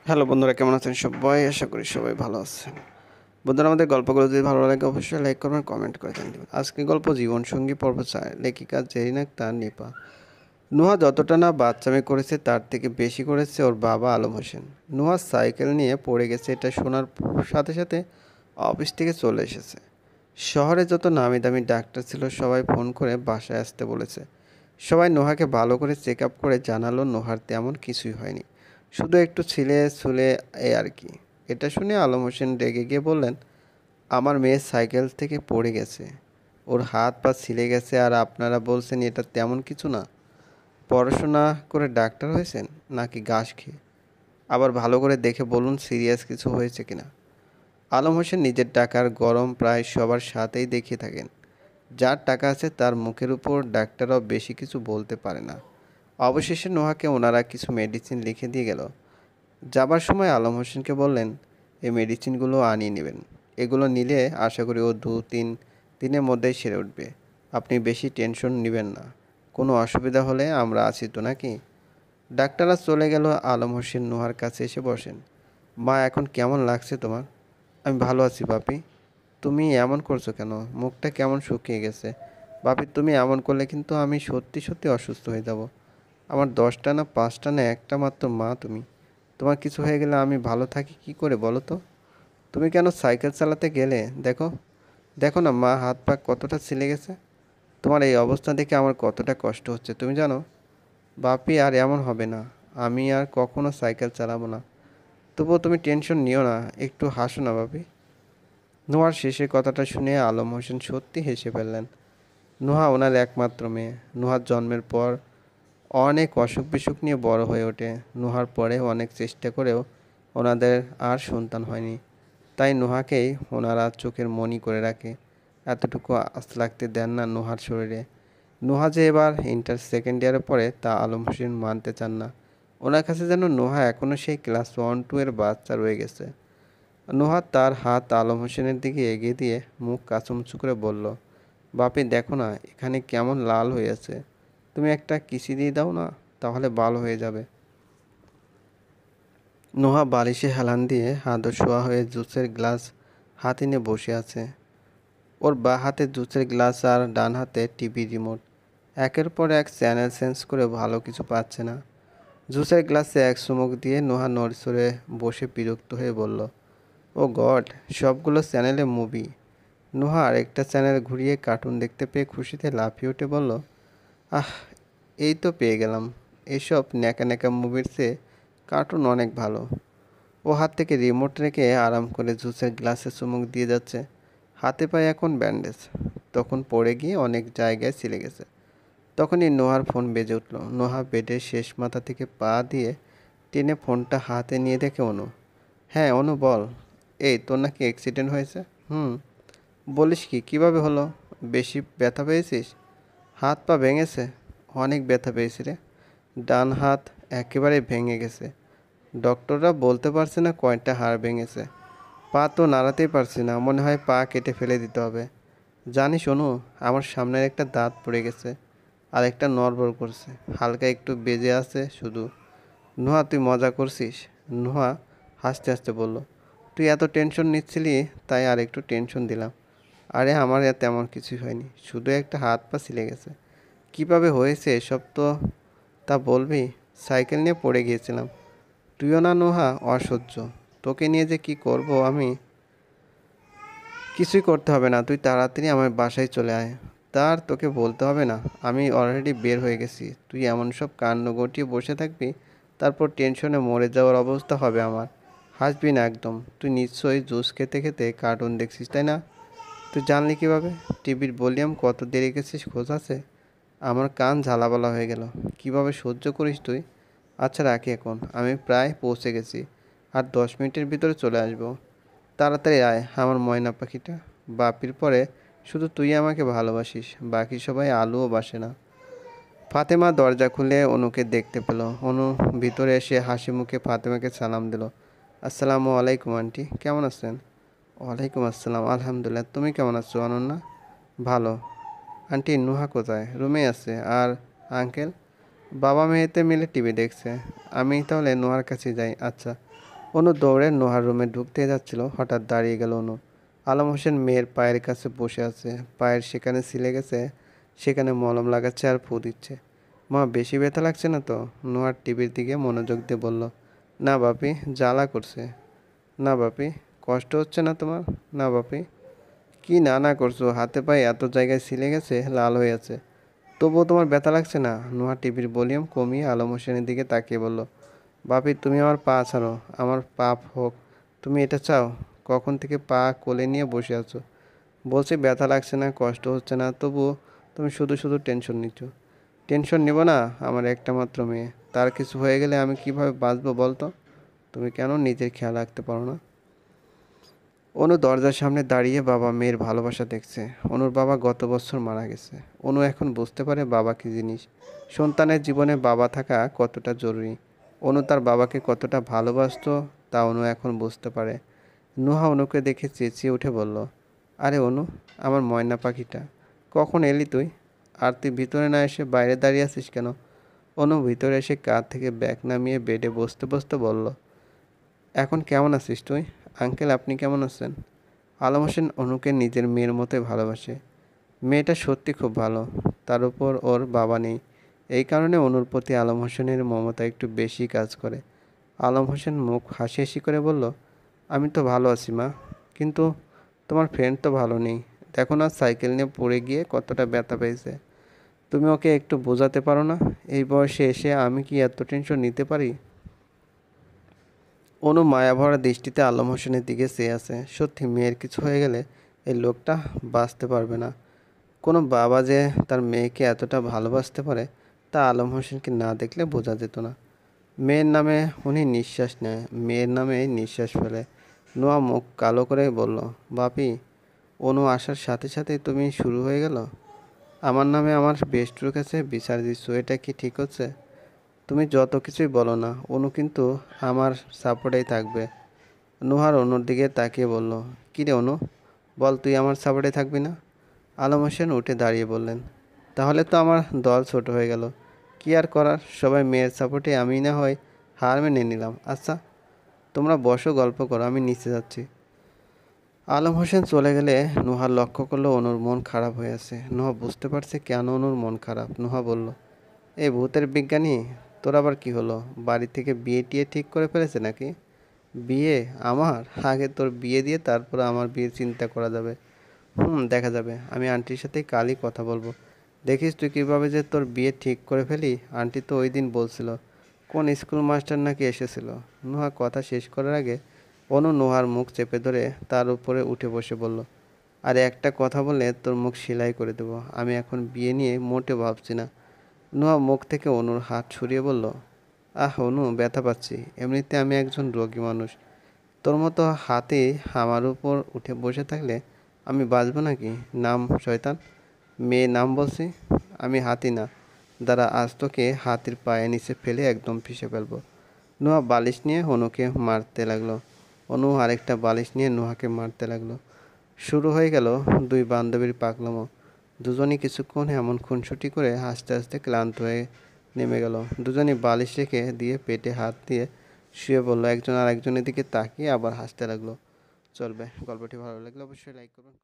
Hello বন্ধুরা, কেমন আছেন সবাই? আশা করি সবাই ভালো আছেন। বন্ধুরা, আমাদের গল্পগুলো যদি ভালো লাগে অবশ্যই লাইক করবেন, কমেন্ট করে জানিয়ে দেবেন। আজকে গল্প জীবনসঙ্গী পর্ব 4, লেখিকা জেরিন আক্তার নিপা। নুহা যতটা না বাচ্চামি করেছে তার থেকে বেশি করেছে ওর বাবা আলম হোসেন। নুহা সাইকেল নিয়ে পড়ে গেছে এটা শোনার সাথে সাথে অফিস থেকে চলে এসেছে। শহরে যত নামি দামি ডাক্তার ছিল সবাই ফোন করে বাসায় আসতে বলেছে। সবাই নোহাকে ভালো করে চেক আপ করে জানালো নোহার তেমন কিছুই হয়নি, শুধু একটু ছিলে ছুলে এই আর কি। এটা শুনে আলম হোসেন রেগে গিয়ে বললেন, আমার মেয়ে সাইকেল থেকে পড়ে গেছে, ওর হাত পা ছিলে গেছে, আর আপনারা বলছেন এটা তেমন কিছু না। পড়াশোনা করে ডাক্তার হয়েছেন নাকি ঘাস খেয়ে? আবার ভালো করে দেখে বলুন সিরিয়াস কিছু হয়েছে কিনা। আলম হোসেন নিজের টাকার গরম প্রায় সবার সাথেই দেখিয়ে থাকেন। যার টাকা আছে তার মুখের উপর ডাক্তাররাও বেশি কিছু বলতে পারে না। অবশেষে নোহাকে ওনারা কিছু মেডিসিন লিখে দিয়ে গেল। যাবার সময় আলম হোসেনকে বললেন, এই মেডিসিনগুলো আনিয়ে নেবেন। এগুলো নিলে আশা করি ও 2-3 দিনের মধ্যেই সেরে উঠবে। আপনি বেশি টেনশন নেবেন না। কোনো অসুবিধা হলে আমরা আছি তো নাকি? ডাক্তাররা চলে গেল। আলম হোসেন নোহার কাছে এসে বসেন। মা, এখন কেমন লাগছে তোমার? আমি ভালো আছি বাপি। তুমি এমন করছো কেন? মুখটা কেমন শুকিয়ে গেছে। বাপি, তুমি এমন করলে কিন্তু আমি সত্যি সত্যি অসুস্থ হয়ে যাব। আমার 10টা না 5টা না একটা মাত্র মা তুমি। তোমার কিছু হয়ে গেলে আমি ভালো থাকি কি করে বলো তো? তুমি কেন সাইকেল চালাতে গেলে? দেখো, দেখো না মা, হাত পা কতটা ছিলে গেছে। তোমার এই অবস্থা দেখে আমার কতটা কষ্ট হচ্ছে তুমি জানো? বাপি, আর এমন হবে না। আমি আর কখনো সাইকেল চালাবো না। তবুও তুমি টেনশন নিও না, একটু হাসো না বাপি। নোহার শেষের কথাটা শুনে আলম হোসেন সত্যি হেসে ফেললেন। নোহা ওনার একমাত্র মেয়ে। নোহার জন্মের পর অনেক অসুখ বিসুখ নিয়ে বড় হয়ে ওঠে। নোহার পরে অনেক চেষ্টা করেও ওনাদের আর সন্তান হয়নি। তাই নোহাকেই ওনারা চোখের মণি করে রাখে। এতটুকু আঁচ লাগতে দেন না নোহার শরীরে। নোহা যে এবার ইন্টার সেকেন্ড ইয়ারে পড়ে তা আলম হোসেন মানতে চান না। ওনার কাছে যেন নোহা এখনও সেই ক্লাস 1-2 এর বাচ্চা রয়ে গেছে। নোহা তার হাত আলম হোসেনের দিকে এগিয়ে দিয়ে মুখ কাচুমচু করে বলল, বাপি দেখো না এখানে কেমন লাল হয়ে আছে। তুমি একটা কিসি দিয়ে দাও না, তাহলে ভালো হয়ে যাবে। নোহা বালিশে হেলান দিয়ে হাত শোয়া হয়ে জুসের গ্লাস হাতে নিয়ে বসে আছে। ওর বাঁ হাতে জুসের গ্লাস আর ডান হাতে টিভি রিমোট। একের পর এক চ্যানেল চেঞ্জ করে ভালো কিছু পাচ্ছে না। জুসের গ্লাসে এক চুমুক দিয়ে নোহা নড়ছড়ে বসে বিরক্ত হয়ে বলল, ও গড, সবগুলো চ্যানেলে মুভি। নোহা আরেকটা চ্যানেল ঘুরিয়ে কার্টুন দেখতে পেয়ে খুশিতে লাফিয়ে উঠে বলল, আহ, এই তো পেয়ে গেলাম। এসব ন্যাকা ন্যাকা মুভির চেয়ে কার্টুন অনেক ভালো। ও হাত থেকে রিমোট রেখে আরাম করে জুসের গ্লাসে চুমুক দিয়ে যাচ্ছে। হাতে পায়ে এখন ব্যান্ডেজ, তখন পড়ে গিয়ে অনেক জায়গায় ছিলে গেছে। তখনই নোহার ফোন বেজে উঠল। নোহা বেডের শেষ মাথা থেকে পা দিয়ে টেনে ফোনটা হাতে নিয়ে দেখে অনু। হ্যাঁ অনু, বল। এই তোর নাকি অ্যাক্সিডেন্ট হয়েছে? হুম। বলিস কি, কীভাবে হলো? বেশি ব্যথা পেয়েছিস? হাত পা ভেঙেছে? অনেক ব্যথা পেয়েছি রে। ডান হাত একেবারে ভেঙে গেছে। ডক্টররা বলতে পারছে না কয়টা হাড় ভেঙেছে। পা তো নাড়াতেই পারছি না, মনে হয় পা কেটে ফেলে দিতে হবে। জানিস অনু, আমার সামনের একটা দাঁত পড়ে গেছে, আর একটা নড়বড় করছে, হালকা একটু বেজে আছে শুধু। নুহা, তুই মজা করছিস? নুহা হাসতে হাসতে বলল, তুই এত টেনশন নিচ্ছিলি তাই আর একটু টেনশন দিলাম। আরে আমার তেমন কিছুই হয়নি, শুধু একটা হাত পা ছিলে গেছে। কীভাবে হয়েছে এসব তো তা বলবি? সাইকেল নিয়ে পড়ে গিয়েছিলাম। তুইও না নুহা, অসহ্য। তোকে নিয়ে যে কি করব আমি। কিছুই করতে হবে না, তুই তাড়াতাড়ি আমার বাসায় চলে আয়। তার তোকে বলতে হবে না, আমি অলরেডি বের হয়ে গেছি। তুই এমন সব কাণ্ড ঘটিয়ে বসে থাকবি, তারপর টেনশনে মরে যাওয়ার অবস্থা হবে আমার। হাসবি না একদম। তুই নিশ্চয়ই জুস খেতে খেতে কার্টুন দেখছিস, তাই না? তুই জানলি কিভাবে? টিভির ভলিউম কত দিয়ে রেখেছিস খোঁজ আছে? আমার কান ঝালাপালা হয়ে গেল। কিভাবে সহ্য করিস তুই? আচ্ছা রাখি এখন, আমি প্রায় পৌঁছে গেছি। আর 10 মিনিটের ভিতরে চলে আসবো। তাড়াতাড়ি আয় আমার ময়না পাখিটা। বাপির পরে শুধু তুই আমাকে ভালোবাসিস, বাকি সবাই আলুও বাসে না। ফাতেমা দরজা খুলে অনুকে দেখতে পেল। অনু ভিতরে এসে হাসি মুখে ফাতেমাকে সালাম দিল। আসসালামু আলাইকুম আন্টি, কেমন আছেন? ওয়ালাইকুম আসসালাম, আলহামদুলিল্লাহ। তুমি কেমন আছো অনন্যা? ভালো। আন্টি নুহা কোথায়? রুমে আছে। আর আঙ্কেল? বাবা মেয়েতে মিলে টিভি দেখছে। আমি তাহলে নুহার কাছে যাই। আচ্ছা। অনু দৌড়ে নোহার রুমে ঢুকতে যাচ্ছিল, হঠাৎ দাঁড়িয়ে গেল অনু। আলম হোসেন মেয়ের পায়ের কাছে বসে আছে, পায়ের সেখানে ছিলে গেছে, সেখানে মলম লাগাচ্ছে আর ফু দিচ্ছে। মা, বেশি ব্যথা লাগছে না তো? নোহার টিভির দিকে মনোযোগ দিয়ে বলল। না বাপি, জ্বালা করছে। না বাপি, কষ্ট হচ্ছে না তোমার? না বাপি। কি না না করছো? হাতে পায়ে এত জায়গায় ছিলে গেছে, লাল হয়ে আছে, তবুও তোমার ব্যথা লাগছে না? নোহা টিভির ভলিউম কমিয়ে আলম হোসেনের দিকে তাকিয়ে বলল। বাপি, তুমি আমার পা ছাড়ো, আমার পাপ হোক। তুমি এটা চাও? কখন থেকে পা কোলে নিয়ে বসে আছো। বলছি ব্যথা লাগছে না, কষ্ট হচ্ছে না, তবুও তুমি শুধু শুধু টেনশন নিচ্ছ। টেনশন নিব না? আমার একটা মাত্র মেয়ে, তার কিছু হয়ে গেলে আমি কিভাবে বাঁচবো বলতো? তুমি কেন নিজের খেয়াল রাখতে পারো না? অনু দরজার সামনে দাঁড়িয়ে বাবা মেয়ের ভালোবাসা দেখছে। অনুর বাবা গত বছর মারা গেছে। অনু এখন বুঝতে পারে বাবা কী জিনিস, সন্তানের জীবনে বাবা থাকা কতটা জরুরি। অনু তার বাবাকে কতটা ভালোবাসতো তা অনু এখন বুঝতে পারে। নুহা অনুকে দেখে চেঁচিয়ে উঠে বলল, আরে অনু, আমার ময়না পাখিটা, কখন এলি তুই? আর তুই ভিতরে না এসে বাইরে দাঁড়িয়ে আছিস কেন? অনু ভিতরে এসে কাঁধ থেকে ব্যাগ নামিয়ে বেডে বসতে বসতে বলল, এখন কেমন আছিস তুই? আঙ্কেল, আপনি কেমন আছেন? আলম হোসেন অনুকে নিজের মেয়ের মতোই ভালোবাসে। মেয়েটা সত্যি খুব ভালো, তার উপর ওর বাবা নেই। এই কারণে অনুর প্রতি আলম হোসেনের মমতা একটু বেশি কাজ করে। আলম হোসেন মুখ হাসি হাসি করে বলল, আমি তো ভালো আছি মা, কিন্তু তোমার ফ্রেন্ড তো ভালো নেই। দেখো না, সাইকেল নিয়ে পড়ে গিয়ে কতটা ব্যথা পেয়েছে। তুমি ওকে একটু বোঝাতে পারো না? এই বয়সে এসে আমি কি এত টেনশন নিতে পারি? অনু মায়াভরা দৃষ্টিতে আলম হোসেনের দিকে চেয়ে আছে। সত্যি মেয়ের কিছু হয়ে গেলে এই লোকটা বাঁচতে পারবে না। কোনো বাবা যে তার মেয়েকে এতটা ভালোবাসতে পারে তা আলম হোসেনকে না দেখলে বোঝা যেত না। মেয়ের নামে উনি নিঃশ্বাস নেয়, মেয়ের নামে নিঃশ্বাস ফেলে। নোয়া মুখ কালো করে বলল, বাপি, অনু আসার সাথে সাথেই তুমি শুরু হয়ে গেল আমার নামে আমার বেস্টুর কাছে বিচার দিচ্ছ। এটা কি ঠিক হচ্ছে? তুমি যত কিছুই বলো না, অনু কিন্তু আমার সাপোর্টেই থাকবে। নুহার অনুর দিকে তাকিয়ে বলল, কিরে অনু, বল তুই আমার সাপোর্টে থাকবি না? আলম হোসেন উঠে দাঁড়িয়ে বললেন, তাহলে তো আমার দল ছোট হয়ে গেল। কি আর করার, সবাই মেয়ের সাপোর্টে, আমি না হয় হার মেনে নিলাম। আচ্ছা, তোমরা বসো, গল্প করো, আমি নিচে যাচ্ছি। আলম হোসেন চলে গেলে নুহা লক্ষ্য করলো অনুর মন খারাপ হয়ে আছে। নুহা বুঝতে পারছে কেন অনুর মন খারাপ। নুহা বলল, এই ভূতের বিজ্ঞানী, তোর আবার কি হলো? বাড়ি থেকে বিয়ে টিয়ে ঠিক করে ফেলেছে নাকি? বিয়ে? আমার? আগে তোর বিয়ে দিয়ে তারপর আমার বিয়ের চিন্তা করা যাবে। দেখা যাবে। আমি আন্টির সাথে কালই কথা বলবো। দেখিস তুই কীভাবে যে তোর বিয়ে ঠিক করে ফেলি। আন্টি তো ওই দিন বলছিল কোন স্কুল মাস্টার নাকি এসেছিল। নুহা কথা শেষ করার আগে অনু নুহার মুখ চেপে ধরে তার উপরে উঠে বসে বলল, আর একটা কথা বললে তোর মুখ সেলাই করে দেবো। আমি এখন বিয়ে নিয়ে মোটে ভাবছি না। নুহা মুখ থেকে অনুর হাত সরিয়ে বলল, আহ অনু, ব্যথা পাচ্ছি। এমনিতে আমি একজন রোগী মানুষ। তোর মতো হাতে আমার উপর উঠে বসে থাকলে আমি বাঁচবো নাকি? নাম শয়তান, মেয়ে নাম বলছি। আমি হাতি না, দাঁড়া, আজ তোকে হাতির পায়ে নিচে ফেলে একদম পিষে ফেলবো। নুহা বালিশ নিয়ে অনুকে মারতে লাগলো। অনু আরেকটা বালিশ নিয়ে নুহাকে মারতে লাগলো। শুরু হয়ে গেল দুই বান্ধবীর পাগলামো। দুজনই কিছুক্ষণ এমন খুনসুটি করে হাসতে হাসতে ক্লান্ত হয়ে নেমে গেল। দুজনই বালিশ রেখে দিয়ে পেটে হাত দিয়ে শুয়ে পড়লো। একজন আর একজনের দিকে তাকিয়ে আবার হাসতে লাগলো। চলবে। গল্পটি ভালো লাগলে অবশ্যই লাইক করবেন।